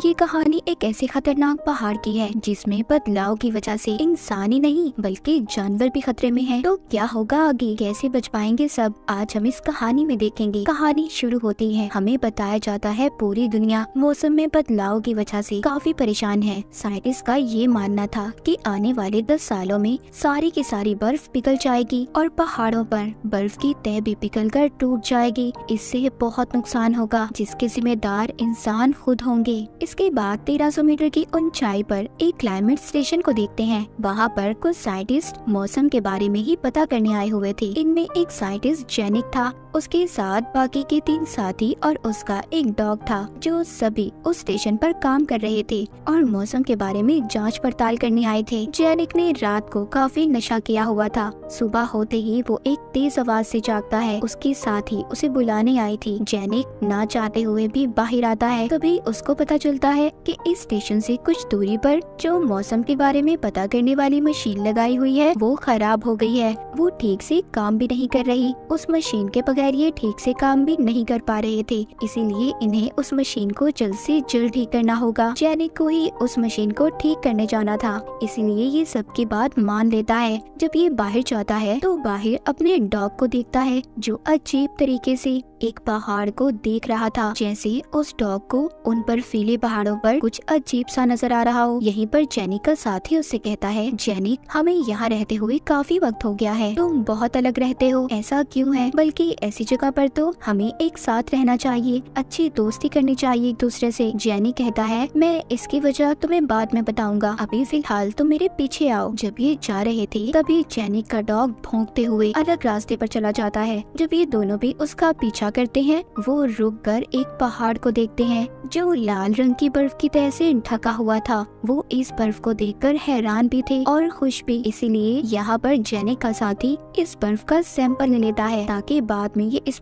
ये कहानी एक ऐसे खतरनाक पहाड़ की है जिसमें बदलाव की वजह से इंसान ही नहीं बल्कि जानवर भी खतरे में है। तो क्या होगा आगे, कैसे बच पाएंगे सब, आज हम इस कहानी में देखेंगे। कहानी शुरू होती है, हमें बताया जाता है पूरी दुनिया मौसम में बदलाव की वजह से काफी परेशान है। साइंटिस्ट का ये मानना था कि आने वाले 10 सालों में सारी की सारी बर्फ पिघल जाएगी और पहाड़ों पर बर्फ की तह भी पिघल कर टूट जाएगी। इससे बहुत नुकसान होगा जिसके जिम्मेदार इंसान खुद होंगे। इसके बाद 1300 मीटर की ऊंचाई पर एक क्लाइमेट स्टेशन को देखते हैं। वहाँ पर कुछ साइंटिस्ट मौसम के बारे में ही पता करने आए हुए थे। इनमें एक साइंटिस्ट जेनिक था, उसके साथ बाकी के 3 साथी और उसका एक डॉग था, जो सभी उस स्टेशन पर काम कर रहे थे और मौसम के बारे में जांच पड़ताल करने आए थे। जेनिक ने रात को काफी नशा किया हुआ था। सुबह होते ही वो एक तेज आवाज से जागता है। उसकी साथी उसे बुलाने आई थी। जेनिक ना चाहते हुए भी बाहर आता है। तभी उसको पता चलता है कि इस स्टेशन से कुछ दूरी पर जो मौसम के बारे में पता करने वाली मशीन लगाई हुई है वो खराब हो गई है। वो ठीक से काम भी नहीं कर रही। उस मशीन के बगैर ये ठीक से काम भी नहीं कर पा रहे थे, इसीलिए इन्हें उस मशीन को जल्द से जल्द ठीक करना होगा। जेनिक को ही उस मशीन को ठीक करने जाना था, इसीलिए ये सबकी बात मान लेता है। जब ये बाहर जाता है तो बाहर अपने डॉग को देखता है जो अजीब तरीके से एक पहाड़ को देख रहा था, जैसे उस डॉग को उन बर्फीले पहाड़ों पर कुछ अजीब सा नजर आ रहा हो। यहीं पर जेनिक का साथी उससे कहता है, जेनिक हमें यहाँ रहते हुए काफी वक्त हो गया है, तुम बहुत अलग रहते हो, ऐसा क्यों है? बल्कि ऐसी जगह पर तो हमें एक साथ रहना चाहिए, अच्छी दोस्ती करनी चाहिए एक दूसरे से। जेनिक कहता है, मैं इसकी वजह तुम्हें बाद में बताऊंगा, अभी फिलहाल तुम मेरे पीछे आओ। जब ये जा रहे थे तभी जेनिक का डॉग भौंकते हुए अलग रास्ते पर चला जाता है। जब ये दोनों भी उसका पीछा करते हैं वो रुक कर एक पहाड़ को देखते हैं जो लाल रंग की बर्फ की तह से ढका हुआ था। वो इस बर्फ को देखकर हैरान भी थे और खुश भी, इसीलिए यहाँ पर जेनिक का साथी इस बर्फ का सैंपल ले लेता है ताकि बाद में ये इस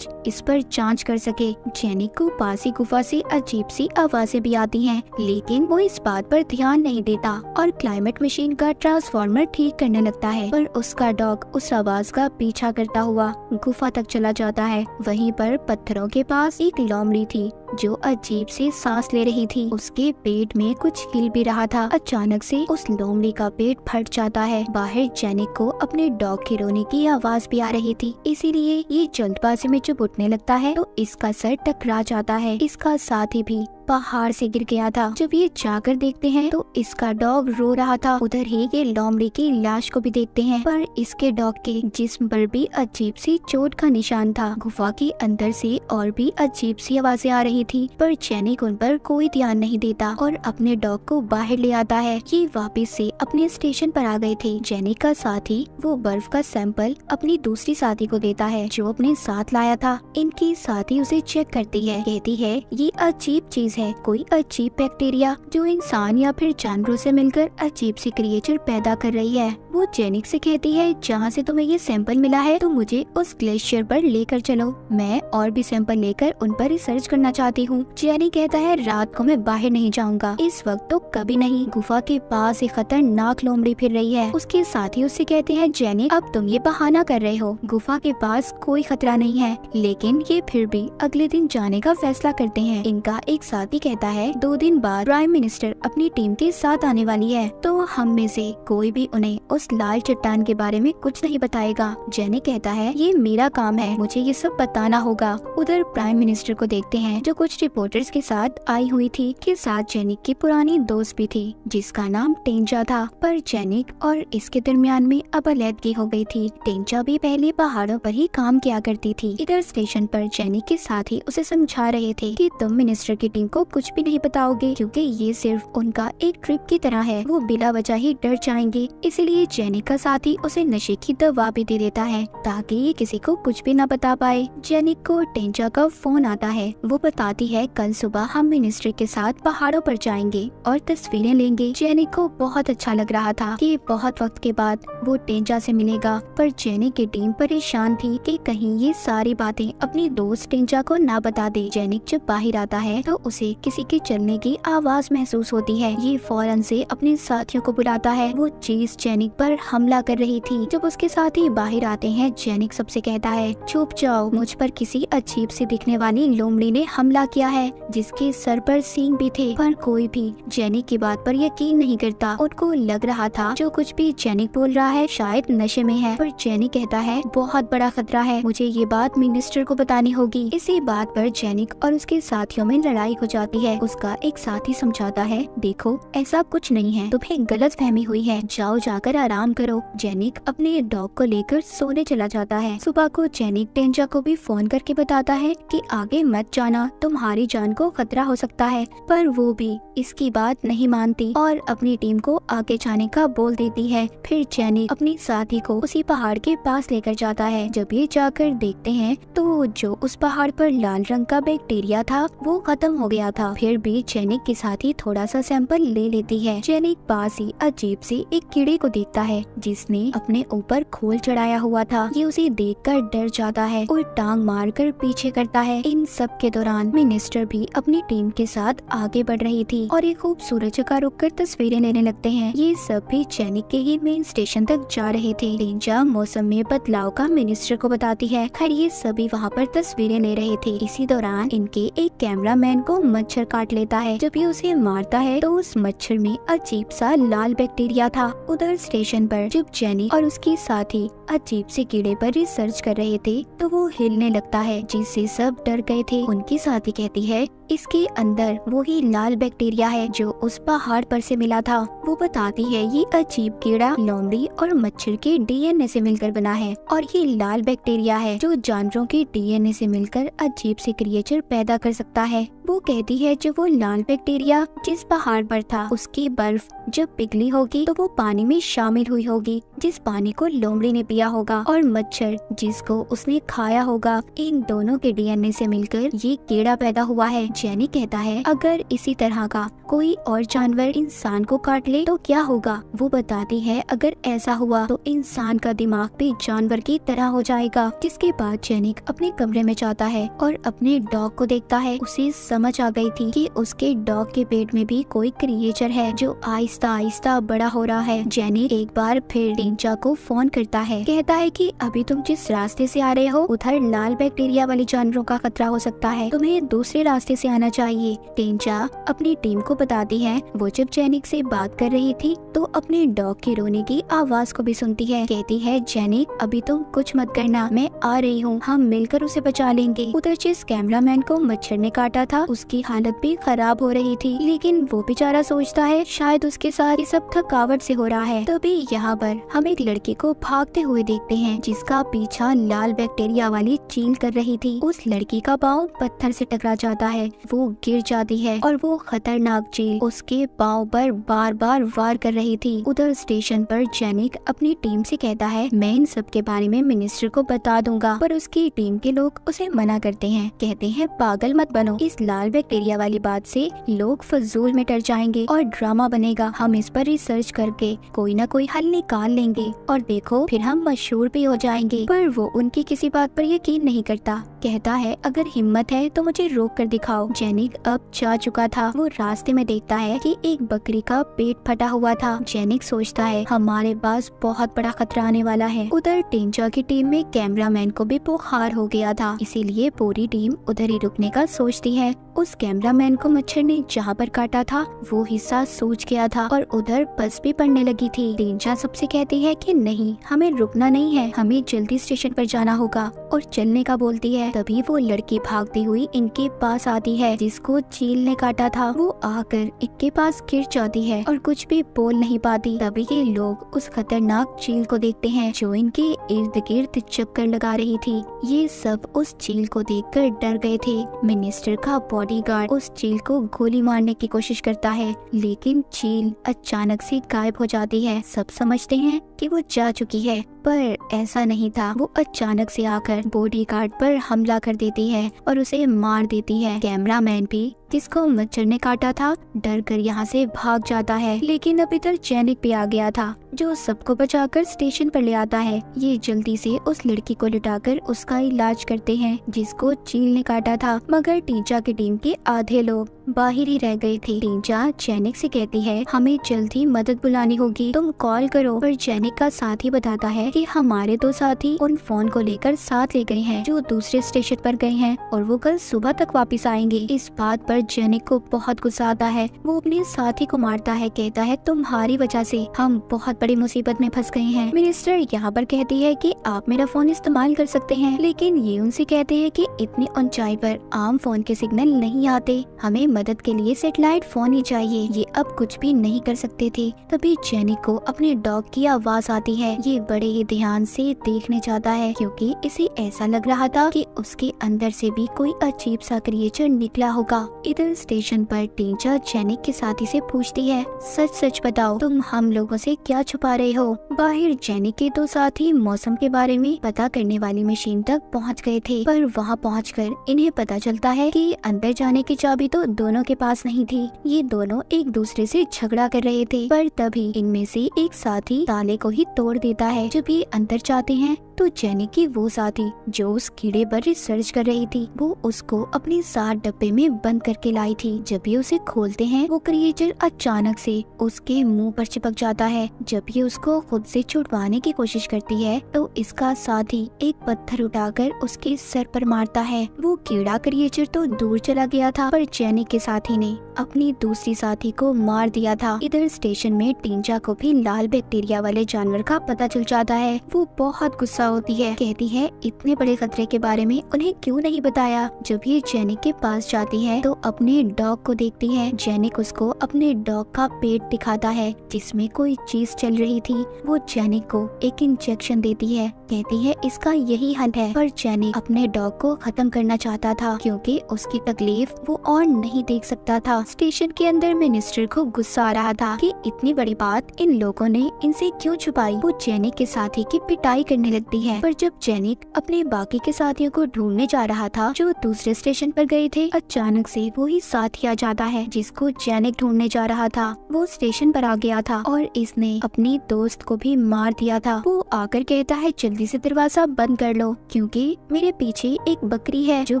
पर जांच कर सके। जेनिक को पास ही गुफा से अजीब सी आवाजें भी आती हैं, लेकिन वो इस बात पर ध्यान नहीं देता और क्लाइमेट मशीन का ट्रांसफार्मर ठीक करने लगता है। पर उसका डॉग उस आवाज का पीछा करता हुआ गुफा तक चला जाता है। वहीं पर पत्थरों के पास एक लोमड़ी थी जो अजीब से सांस ले रही थी। उसके पेट में कुछ हिल भी रहा था। अचानक से उस लोमड़ी का पेट फट जाता है। बाहर जेनिक को अपने डॉग के रोने की आवाज भी आ रही थी, इसीलिए ये जल्दबाजी में जब उठने लगता है तो इसका सर टकरा जाता है। इसका साथी भी पहाड़ से गिर गया था। जब ये जाकर देखते हैं तो इसका डॉग रो रहा था। उधर ही ये लोमड़ी की लाश को भी देखते हैं, पर इसके डॉग के जिस्म पर भी अजीब सी चोट का निशान था। गुफा के अंदर से और भी अजीब सी आवाजें आ रही थी, पर जेनिक उन पर कोई ध्यान नहीं देता और अपने डॉग को बाहर ले आता है। ये वापस से अपने स्टेशन पर आ गए थे। जेनिक का साथी वो बर्फ का सैंपल अपनी दूसरी साथी को देता है जो अपने साथ लाया था। इनकी साथी उसे चेक करती है, कहती है ये अजीब चीज है, कोई अजीब बैक्टीरिया जो इंसान या फिर जानवरों से मिलकर अजीब सी क्रिएचर पैदा कर रही है। वो जेनिक से कहती है, जहाँ से तुम्हें ये सैंपल मिला है तो मुझे उस ग्लेशियर पर लेकर चलो, मैं और भी सैंपल लेकर उन पर रिसर्च करना चाहती हूँ। जेनिक कहता है, रात को मैं बाहर नहीं जाऊंगा, इस वक्त तो कभी नहीं। गुफा के पास एक खतरनाक लोमड़ी फिर रही है। उसके साथी उससे कहते हैं, जेनिक अब तुम ये बहाना कर रहे हो, गुफा के पास कोई खतरा नहीं है। लेकिन ये फिर भी अगले दिन जाने का फैसला करते हैं। इनका एक साथी कहता है, 2 दिन बाद प्राइम मिनिस्टर अपनी टीम के साथ आने वाली है, तो हम में से कोई भी उन्हें उस लाल चट्टान के बारे में कुछ नहीं बताएगा। जेनिक कहता है, ये मेरा काम है, मुझे ये सब बताना होगा। उधर प्राइम मिनिस्टर को देखते हैं जो कुछ रिपोर्टर्स के साथ आई हुई थी। के साथ जेनिक की पुरानी दोस्त भी थी जिसका नाम टेंचा था, पर जेनिक और इसके दरमियान में अब अलैदगी हो गई थी। टेंचा भी पहले पहाड़ों पर ही काम किया करती थी। इधर स्टेशन पर जेनिक के साथी उसे समझा रहे थे कि तुम मिनिस्टर की टीम को कुछ भी नहीं बताओगे क्योंकि ये सिर्फ उनका एक ट्रिप की तरह है, वो बिला वजह ही डर जाएंगे। इसीलिए जेनिक का साथी उसे नशे की दवा भी दे देता है ताकि ये किसी को कुछ भी ना बता पाए। जेनिक को टेंचा का फोन आता है। वो बताती है, कल सुबह हम मिनिस्टर के साथ पहाड़ों पर जाएंगे और तस्वीरें लेंगे। जेनिक को बहुत अच्छा लग रहा था कि बहुत वक्त के बाद वो टेंचा से मिलेगा, पर जेनिक की टीम परेशान थी कि कहीं ये सारी बातें अपनी दोस्त टेंचा को ना बता दे। जेनिक जब बाहर आता है तो उसे उसे किसी के चलने की आवाज महसूस होती है। ये फौरन से अपने साथियों को बुलाता है। वो चीज जेनिक पर हमला कर रही थी। जब उसके साथी बाहर आते हैं, जेनिक सबसे कहता है, चुप जाओ, मुझ पर किसी अजीब से दिखने वाली लोमड़ी ने हमला किया है जिसके सर पर सींग भी थे। पर कोई भी जेनिक की बात पर यकीन नहीं करता। उनको लग रहा था जो कुछ भी जेनिक बोल रहा है शायद नशे में है। पर जेनिक कहता है, बहुत बड़ा खतरा है, मुझे ये बात मिनिस्टर को बतानी होगी। इसी बात पर जेनिक और उसके साथियों में लड़ाई हो जाती है। उसका एक साथी समझाता है, देखो ऐसा कुछ नहीं है, तुम्हें गलत फहमी हुई है, जाओ जाकर आराम करो। जेनिक अपने डॉग को लेकर सोने चला जाता है। सुबह को जेनिक टेंजा को भी फोन करके बताता है कि आगे मत जाना, तुम्हारी जान को खतरा हो सकता है। पर वो भी इसकी बात नहीं मानती और अपनी टीम को आगे जाने का बोल देती है। फिर जेनिक अपनी साथी को उसी पहाड़ के पास लेकर जाता है। जब ये जाकर देखते हैं तो जो उस पहाड़ पर लाल रंग का बैक्टीरिया था वो खत्म हो गया था। फिर भी जेनिक के साथी थोड़ा सा सैंपल ले लेती है। जेनिक पास ही अजीब से एक कीड़े को देखता है जिसने अपने ऊपर खोल चढ़ाया हुआ था। ये उसे देखकर डर जाता है और टांग मारकर पीछे करता है। इन सब के दौरान मिनिस्टर भी अपनी टीम के साथ आगे बढ़ रही थी और एक खूबसूरत जगह रुककर तस्वीरें लेने लगते हैं। ये सब भी जेनिक के ही मेन स्टेशन तक जा रहे थे। टेंजा मौसम में बदलाव का मिनिस्टर को बताती है। खैर ये सभी वहाँ पर तस्वीरें ले रहे थे। इसी दौरान इनके एक कैमरामैन को मच्छर काट लेता है। जब ये उसे मारता है तो उस मच्छर में अजीब सा लाल बैक्टीरिया था। उधर स्टेशन पर जब जेनिक और उसकी साथी अजीब से कीड़े पर रिसर्च कर रहे थे तो वो हिलने लगता है जिससे सब डर गए थे। उनकी साथी कहती है, इसके अंदर वही लाल बैक्टीरिया है जो उस पहाड़ पर से मिला था। वो बताती है ये अजीब कीड़ा लोमड़ी और मच्छर के डीएनए से मिलकर बना है और ये लाल बैक्टीरिया है जो जानवरों के डीएनए से मिलकर अजीब से क्रिएचर पैदा कर सकता है। वो कहती है जब वो लाल बैक्टीरिया जिस पहाड़ पर था उसकी बर्फ जब पिघली होगी तो वो पानी में शामिल हुई होगी जिस पानी को लोमड़ी ने पिया होगा और मच्छर जिसको उसने खाया होगा। इन दोनों के डीएनए से मिलकर ये कीड़ा पैदा हुआ है। जेनी कहता है अगर इसी तरह का कोई और जानवर इंसान को काट ले तो क्या होगा। वो बताती है अगर ऐसा हुआ तो इंसान का दिमाग भी जानवर की तरह हो जाएगा। जिसके बाद जेनिक अपने कमरे में जाता है और अपने डॉग को देखता है। उसे समझ आ गई थी कि उसके डॉग के पेट में भी कोई क्रिएचर है जो आहिस्ता आहिस्ता बड़ा हो रहा है। जेनिक एक बार फिर टेंजा को फोन करता है, कहता है कि अभी तुम जिस रास्ते से आ रहे हो उधर लाल बैक्टीरिया वाले जानवरों का खतरा हो सकता है, तुम्हें दूसरे रास्ते से आना चाहिए। टेंजा अपनी टीम को बताती है। वो जब जेनिक से बात कर रही थी तो अपने डॉग के रोने की आवाज को भी सुनती है। कहती है जेनिक अभी तुम कुछ मत करना, मैं आ रही हूँ, हम मिलकर उसे बचा लेंगे। उधर जिस कैमरामैन को मच्छर ने काटा था उसकी हालत भी खराब हो रही थी, लेकिन वो बेचारा सोचता है शायद उसके साथ ये सब थकावट से हो रहा है। तभी यहाँ पर हम एक लड़की को भागते हुए देखते हैं जिसका पीछा लाल बैक्टीरिया वाली चील कर रही थी। उस लड़की का पाँव पत्थर से टकरा जाता है, वो गिर जाती है और वो खतरनाक चील उसके पाँव पर बार बार वार कर रही थी। उधर स्टेशन पर जेनिक अपनी टीम से कहता है मैं इन सब के बारे में मिनिस्टर को बता दूंगा, पर उसकी टीम के लोग उसे मना करते हैं। कहते हैं पागल मत बनो, इस लाल बैक्टीरिया वाली बात से लोग फजूल में डर जाएंगे और ड्रामा बनेगा। हम इस पर रिसर्च करके कोई ना कोई हल निकाल लेंगे और देखो फिर हम मशहूर भी हो जाएंगे। पर वो उनकी किसी बात पर यकीन नहीं करता। कहता है अगर हिम्मत है तो मुझे रोक कर दिखाओ। जेनिक अब जा चुका था। वो रास्ते में देखता है कि एक बकरी का पेट फटा हुआ था। जेनिक सोचता है हमारे पास बहुत बड़ा खतरा आने वाला है। उधर टेंजा की टीम में कैमरामैन को भी बुखार हो गया था, इसीलिए पूरी टीम उधर ही रुकने का सोचती है। उस कैमरामैन को मच्छर ने जहाँ पर काटा था वो हिस्सा सूज गया था और उधर पस भी पड़ने लगी थी। टेंजा सबसे कहती है कि नहीं, हमें रुकना नहीं है, हमें जल्दी स्टेशन पर जाना होगा और चलने का बोलती है। तभी वो लड़की भागती हुई इनके पास आती है जिसको चील ने काटा था। वो आकर इनके पास गिर जाती है और कुछ भी बोल नहीं पाती। तभी ये लोग उस खतरनाक चील को देखते हैं जो इनके इर्द गिर्द चक्कर लगा रही थी। ये सब उस चील को देखकर डर गए थे। मिनिस्टर का बॉडीगार्ड उस चील को गोली मारने की कोशिश करता है, लेकिन चील अचानक से गायब हो जाती है। सब समझते हैं कि वो जा चुकी है, पर ऐसा नहीं था। वो अचानक से आकर बॉडीगार्ड पर हमला कर देती है और उसे मार देती है। कैमरामैन भी जिसको मच्छर ने काटा था डर कर यहाँ से भाग जाता है, लेकिन अब इधर जेनिक भी आ गया था जो सबको बचाकर स्टेशन पर ले आता है। ये जल्दी से उस लड़की को लिटाकर उसका इलाज करते हैं जिसको चील ने काटा था, मगर टीचा की टीम के आधे लोग बाहर ही रह गए थे। टींचा जेनिक से कहती है हमें जल्द ही मदद बुलानी होगी, तुम कॉल करो। पर जेनिक का साथी बताता है कि हमारे दो साथी उन फोन को लेकर साथ ले गए हैं जो दूसरे स्टेशन पर गए हैं और वो कल सुबह तक वापस आएंगे। इस बात पर जेनिक को बहुत गुस्सा आता है। वो अपने साथी को मारता है, कहता है तुम्हारी वजह से हम बहुत बड़ी मुसीबत में फंस गए हैं। मिनिस्टर यहाँ पर कहती है कि आप मेरा फोन इस्तेमाल कर सकते हैं, लेकिन ये उनसे कहते हैं कि इतनी ऊंचाई पर आम फोन के सिग्नल नहीं आते, हमें मदद के लिए सैटेलाइट फोन ही चाहिए। ये अब कुछ भी नहीं कर सकते थे। तभी जेनिक को अपने डॉग की आवाज आती है। ये बड़े ही ध्यान से देखने जाता है क्योंकि इसे ऐसा लग रहा था कि उसके अंदर से भी कोई अजीब सा क्रिएचर निकला होगा। इधर स्टेशन पर टींचा जेनिक के साथी से पूछती है सच सच बताओ तुम हम लोगों से क्या छुपा रहे हो। बाहर जेनिक के दो साथी मौसम के बारे में पता करने वाली मशीन तक पहुंच गए थे, पर वहां पहुंचकर इन्हें पता चलता है कि अंदर जाने की चाबी तो दोनों के पास नहीं थी। ये दोनों एक दूसरे से झगड़ा कर रहे थे, पर तभी इनमें से एक साथी ताले को ही तोड़ देता है। जब ये अंदर जाते हैं तो जेनिक की वो साथी जो उस कीड़े पर रिसर्च कर रही थी वो उसको अपने साथ डब्बे में बंद करके लाई थी। जब ये उसे खोलते हैं वो क्रिएचर अचानक से उसके मुंह पर चिपक जाता है। जब ये उसको खुद से छुड़वाने की कोशिश करती है तो इसका साथी एक पत्थर उठाकर उसके सर पर मारता है। वो कीड़ा क्रिएचर तो दूर चला गया था, पर जेनिक के साथी ने अपनी दूसरी साथी को मार दिया था। इधर स्टेशन में टींचा को भी लाल बैक्टीरिया वाले जानवर का पता चल जाता है। वो बहुत गुस्सा होती है, कहती है इतने बड़े खतरे के बारे में उन्हें क्यों नहीं बताया। जब ये जेनिक के पास जाती है तो अपने डॉग को देखती है। जेनिक उसको अपने डॉग का पेट दिखाता है जिसमें कोई चीज चल रही थी। वो जेनिक को एक इंजेक्शन देती है, कहती है इसका यही हल है। पर जेनिक अपने डॉग को खत्म करना चाहता था क्योंकि उसकी तकलीफ वो और नहीं देख सकता था। स्टेशन के अंदर मिनिस्टर को गुस्सा आ रहा था कि इतनी बड़ी बात इन लोगों ने इनसे क्यों छुपाई। वो जेनिक के साथी की पिटाई करने लगती है। पर जब जेनिक अपने बाकी के साथियों को ढूंढने जा रहा था जो दूसरे स्टेशन पर गए थे, अचानक से वो ही साथी आ जाता है जिसको जेनिक ढूंढने जा रहा था। वो स्टेशन पर आ गया था और इसने अपनी दोस्त को भी मार दिया था। वो आकर कहता है जल्दी से दरवाजा बंद कर लो क्योंकि मेरे पीछे एक बकरी है जो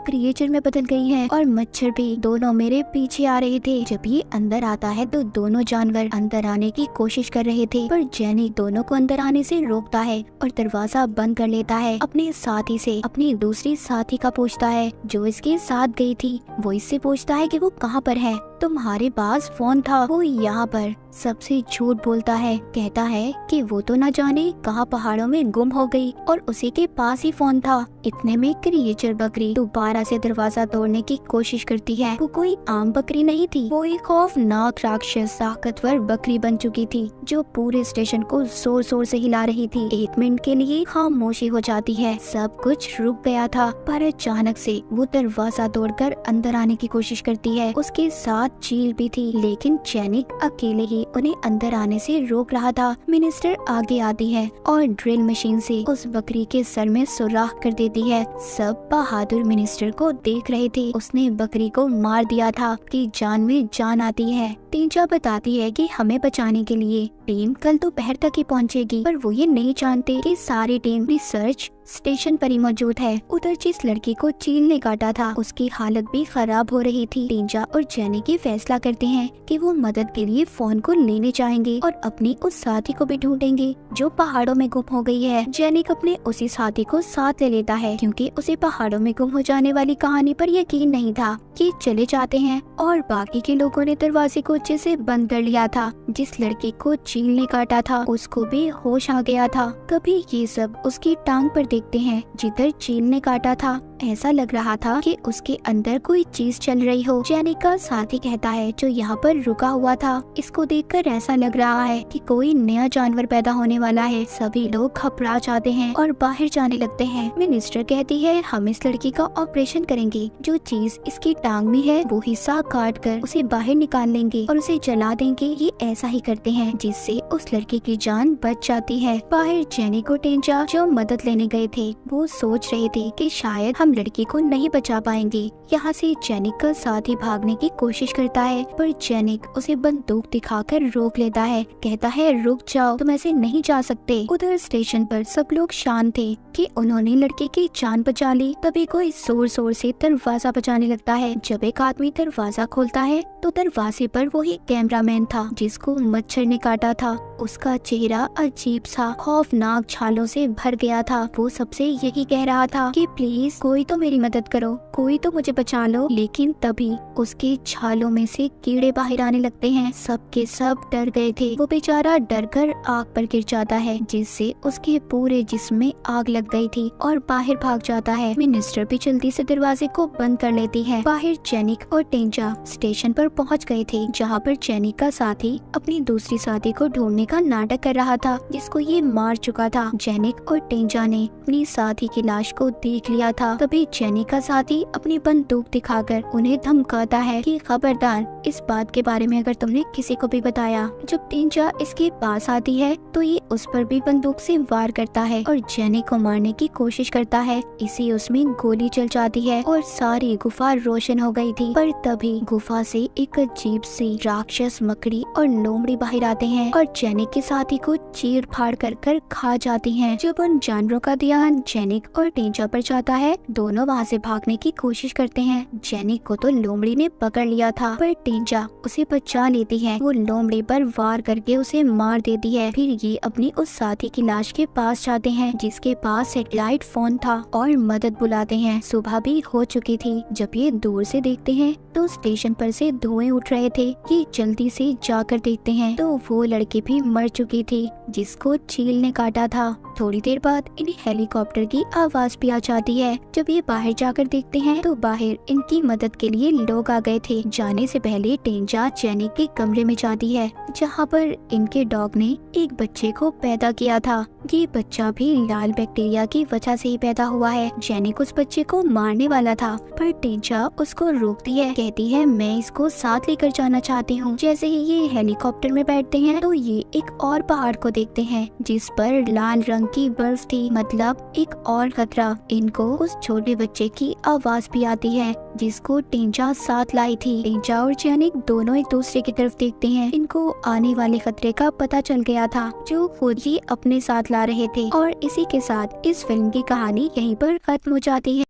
क्रिएचर में बदल गई है और मच्छर भी दोनों मेरे पीछे आ रहे थे। जब ये अंदर आता है तो दोनों जानवर अंदर आने की कोशिश कर रहे थे, पर जेनिक दोनों को अंदर आने से रोकता है और दरवाजा बंद कर लेता है। अपने साथी से अपनी दूसरी साथी का पूछता है जो इसके साथ गई थी। वो इससे पूछता है कि वो कहाँ पर है। तुम्हारे पास फोन था। वो यहाँ पर सबसे झूठ बोलता है, कहता है कि वो तो न जाने कहाँ पहाड़ों में गुम हो गई और उसी के पास ही फोन था। इतने में क्रिएचर बकरी दोबारा से दरवाजा तोड़ने की कोशिश करती है। वो कोई आम बकरी नहीं थी, वो एक खौफनाक राक्षस ताकतवर बकरी बन चुकी थी जो पूरे स्टेशन को जोर जोर से हिला रही थी। एक मिनट के लिए खामोशी हो जाती है, सब कुछ रुक गया था। पर अचानक से वो दरवाजा तोड़कर अंदर आने की कोशिश करती है। उसके साथ चील भी थी, लेकिन जेनिक अकेले ही उन्हें अंदर आने से रोक रहा था। मिनिस्टर आगे आती है और ड्रिल मशीन से उस बकरी के सर में सुराख कर देती है। सब बहादुर मिनिस्टर को देख रहे थे। उसने बकरी को मार दिया था कि जान में जान आती है। टींचा बताती है कि हमें बचाने के लिए टीम कल दोपहर तक ही पहुंचेगी, पर वो ये नहीं जानते कि सारी टीम रिसर्च स्टेशन पर ही मौजूद है। उधर जिस लड़की को चील ने काटा था उसकी हालत भी खराब हो रही थी। टींचा और जेनिक की फैसला करते हैं कि वो मदद के लिए फोन को लेने जाएंगे और अपनी उस साथी को भी ढूंढेंगे जो पहाड़ों में गुम हो गई है। जेनिक अपने उसी साथी को साथ ले लेता है क्योंकि उसे पहाड़ों में गुम हो जाने वाली कहानी पर यकीन नहीं था। कि चले जाते हैं और बाकी के लोगों ने दरवाजे को अच्छे से बंद कर लिया था। जिस लड़की को चील ने काटा था उसको भी होश आ गया था। तभी ये सब उसकी टांग पर देखते हैं जिधर चील ने काटा था। ऐसा लग रहा था कि उसके अंदर कोई चीज चल रही हो। जेनिक का साथी कहता है जो यहाँ पर रुका हुआ था, इसको देखकर ऐसा लग रहा है कि कोई नया जानवर पैदा होने वाला है। सभी लोग घबरा जाते हैं और बाहर जाने लगते हैं। मिनिस्टर कहती है हम इस लड़की का ऑपरेशन करेंगे, जो चीज इसकी टांग में है वो हिस्सा काट कर उसे बाहर निकाल लेंगे और उसे जला देंगे। ये ऐसा ही करते हैं जिससे उस लड़की की जान बच जाती है। बाहर जेनिक और टींचा जो मदद लेने गए थे वो सोच रहे थे कि शायद हम लड़की को नहीं बचा पाएंगे। यहाँ से जेनिक का साथी भागने की कोशिश करता है, पर जेनिक उसे बंदूक दिखाकर रोक लेता है। कहता है रुक जाओ, तुम ऐसे नहीं जा सकते। उधर स्टेशन पर सब लोग शांत थे कि उन्होंने लड़के की जान बचा ली। तभी कोई जोर जोर से दरवाजा बजाने लगता है। जब एक आदमी दरवाजा खोलता है तो दरवाजे पर वही कैमरामैन था जिसको मच्छर ने काटा था। उसका चेहरा अजीब सा खौफनाक छालों से भर गया था। वो सबसे यही कह रहा था कि प्लीज कोई तो मेरी मदद करो, कोई तो मुझे बचा लो। लेकिन तभी उसके छालों में से कीड़े बाहर आने लगते हैं। सब के सब डर गए थे। वो बेचारा डर कर आग पर गिर जाता है, जिससे उसके पूरे जिस्म में आग लग गई थी और बाहर भाग जाता है। मिनिस्टर भी जल्दी से दरवाजे को बंद कर लेती है। बाहर जेनिक और टेंजा स्टेशन पर पहुंच गए थे, जहां पर जेनिक का साथी अपनी दूसरी साथी को ढूंढने का नाटक कर रहा था, जिसको ये मार चुका था। जेनिक और टेंजा ने अपनी साथी की लाश को देख लिया था। तभी जेनिक का साथी अपनी बंदूक दिखाकर उन्हें धमकाता है कि खबरदार, इस बात के बारे में अगर तुमने किसी को भी बताया। जब टेंजा इसके पास आती है तो ये उस पर भी बंदूक से वार करता है और जेनिक को मारने की कोशिश करता है। इसी उसमें गोली चल जाती है और सारी गुफा रोशन हो गई थी। पर तभी गुफा से एक अजीब सी राक्षस मकड़ी और लोमड़ी बाहर आते हैं और जेनिक के साथी को चीर फाड़ कर खा जाती हैं। जब उन जानवरों का ध्यान जेनिक और टेंजा पर जाता है, दोनों वहाँ से भागने की कोशिश करते हैं। जेनिक को तो लोमड़ी ने पकड़ लिया था, पर टेंजा उसे बचा लेती है। वो लोमड़ी पर वार करके उसे मार देती है। फिर ये अपनी उस साथी की लाश के पास जाते हैं जिसके पास सैटेलाइट फोन था और मदद बुलाते हैं। सुबह भी हो चुकी थी। जब ये दूर से देखते हैं तो स्टेशन पर से धुएं उठ रहे थे। ये जल्दी से जाकर देखते हैं तो वो लड़की भी मर चुकी थी जिसको चील ने काटा था। थोड़ी देर बाद इन्हें हेलीकॉप्टर की आवाज भी आ जाती है। जब ये बाहर जाकर देखते हैं तो बाहर इनकी मदद के लिए लोग आ गए थे। जाने से पहले टेंजा जेनिक के कमरे में जाती है, जहाँ पर इनके डॉग ने एक बच्चे को पैदा किया था। ये बच्चा भी लाल बैक्टीरिया की वजह से ही पैदा हुआ है। जेनिक उस बच्चे को मारने वाला था, पर टेंजा उसको रोकती है। कहती है मैं इसको साथ लेकर जाना चाहती हूँ। जैसे ही ये हेलीकॉप्टर में बैठते हैं तो ये एक और पहाड़ को देखते हैं जिस पर लाल रंग की बर्फ थी, मतलब एक और खतरा। इनको उस छोटे बच्चे की आवाज भी आती है जिसको टेंजा साथ लाई थी। टेंजा और जेनिक दोनों एक दूसरे की तरफ देखते हैं। इनको आने वाले खतरे का पता चल गया था जो खुद ही अपने साथ ला रहे थे। और इसी के साथ इस फिल्म की कहानी यहीं पर खत्म हो जाती है।